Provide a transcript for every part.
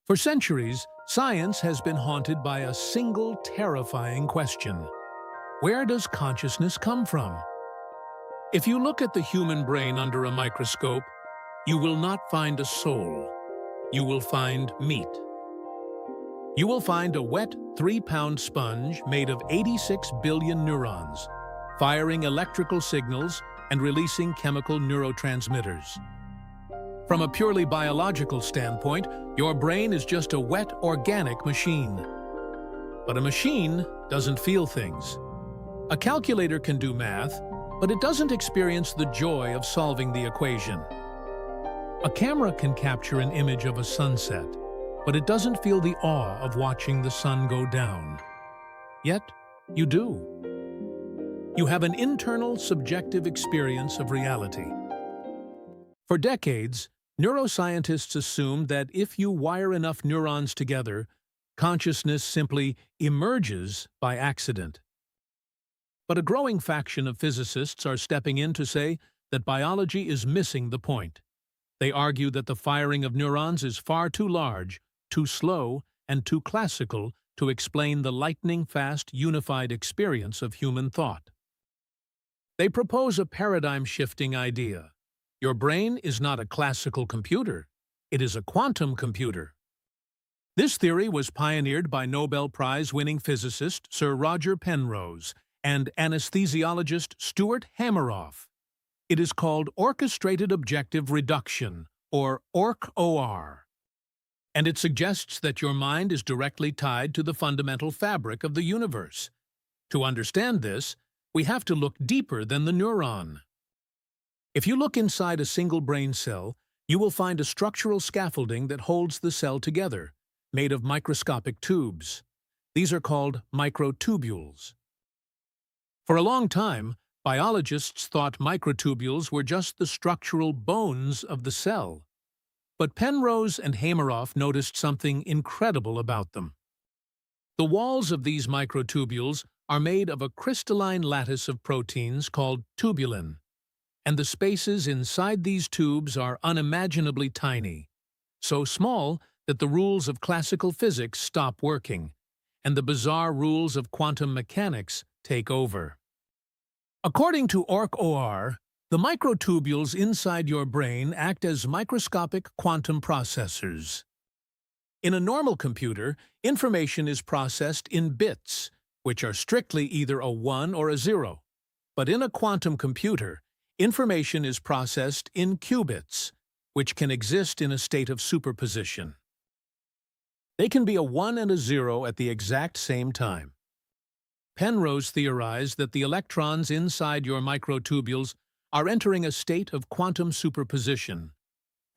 For centuries, science has been haunted by a single terrifying question. Where does consciousness come from? If you look at the human brain under a microscope, you will not find a soul. You will find meat. You will find a wet 3-pound sponge made of 86 billion neurons, firing electrical signals and releasing chemical neurotransmitters. From a purely biological standpoint, your brain is just a wet, organic machine. But a machine doesn't feel things. A calculator can do math, but it doesn't experience the joy of solving the equation. A camera can capture an image of a sunset, but it doesn't feel the awe of watching the sun go down. Yet, you do. You have an internal, subjective experience of reality. For decades, neuroscientists assumed that if you wire enough neurons together, consciousness simply emerges by accident. But a growing faction of physicists are stepping in to say that biology is missing the point. They argue that the firing of neurons is far too large, too slow, and too classical to explain the lightning-fast, unified experience of human thought. They propose a paradigm-shifting idea. Your brain is not a classical computer, it is a quantum computer. This theory was pioneered by Nobel Prize-winning physicist Sir Roger Penrose and anesthesiologist Stuart Hameroff. It is called Orchestrated Objective Reduction, or ORC-OR, and it suggests that your mind is directly tied to the fundamental fabric of the universe. To understand this, we have to look deeper than the neuron. If you look inside a single brain cell, you will find a structural scaffolding that holds the cell together, made of microscopic tubes. These are called microtubules. For a long time, biologists thought microtubules were just the structural bones of the cell. But Penrose and Hameroff noticed something incredible about them. The walls of these microtubules are made of a crystalline lattice of proteins called tubulin, and the spaces inside these tubes are unimaginably tiny, so small that the rules of classical physics stop working, and the bizarre rules of quantum mechanics take over. According to ORC-OR, the microtubules inside your brain act as microscopic quantum processors. In a normal computer, information is processed in bits, which are strictly either a 1 or a 0. But in a quantum computer, information is processed in qubits, which can exist in a state of superposition. They can be a 1 and a 0 at the exact same time. Penrose theorized that the electrons inside your microtubules are entering a state of quantum superposition.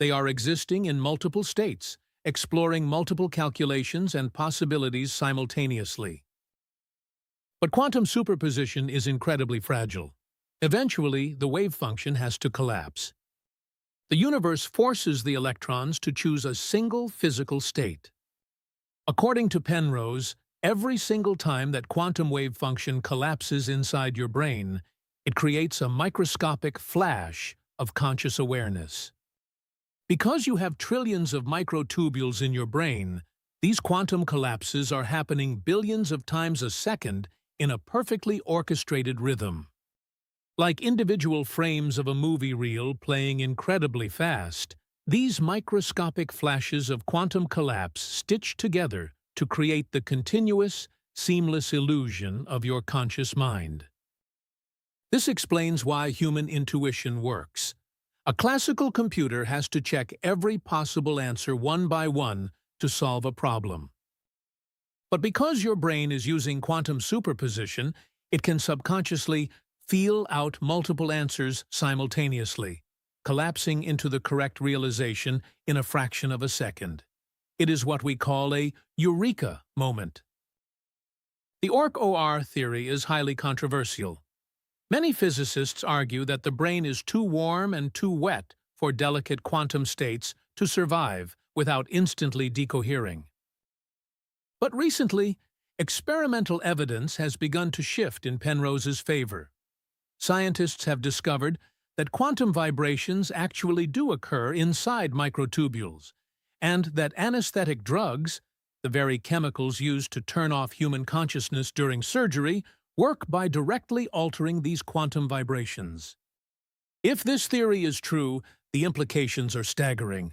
They are existing in multiple states, exploring multiple calculations and possibilities simultaneously. But quantum superposition is incredibly fragile. Eventually, the wave function has to collapse. The universe forces the electrons to choose a single physical state. According to Penrose, every single time that quantum wave function collapses inside your brain, it creates a microscopic flash of conscious awareness. Because you have trillions of microtubules in your brain, these quantum collapses are happening billions of times a second in a perfectly orchestrated rhythm. Like individual frames of a movie reel playing incredibly fast, these microscopic flashes of quantum collapse stitch together to create the continuous, seamless illusion of your conscious mind. This explains why human intuition works. A classical computer has to check every possible answer one by one to solve a problem. But because your brain is using quantum superposition, it can subconsciously feel out multiple answers simultaneously, collapsing into the correct realization in a fraction of a second. It is what we call a eureka moment. The ORC-OR theory is highly controversial. Many physicists argue that the brain is too warm and too wet for delicate quantum states to survive without instantly decohering. But recently, experimental evidence has begun to shift in Penrose's favor. Scientists have discovered that quantum vibrations actually do occur inside microtubules, and that anesthetic drugs, the very chemicals used to turn off human consciousness during surgery, work by directly altering these quantum vibrations. If this theory is true, the implications are staggering.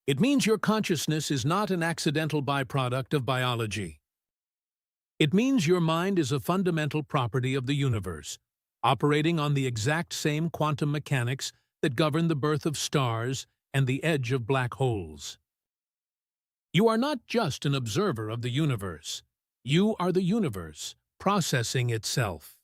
It means your consciousness is not an accidental byproduct of biology. It means your mind is a fundamental property of the universe, operating on the exact same quantum mechanics that govern the birth of stars and the edge of black holes. You are not just an observer of the universe. You are the universe, processing itself.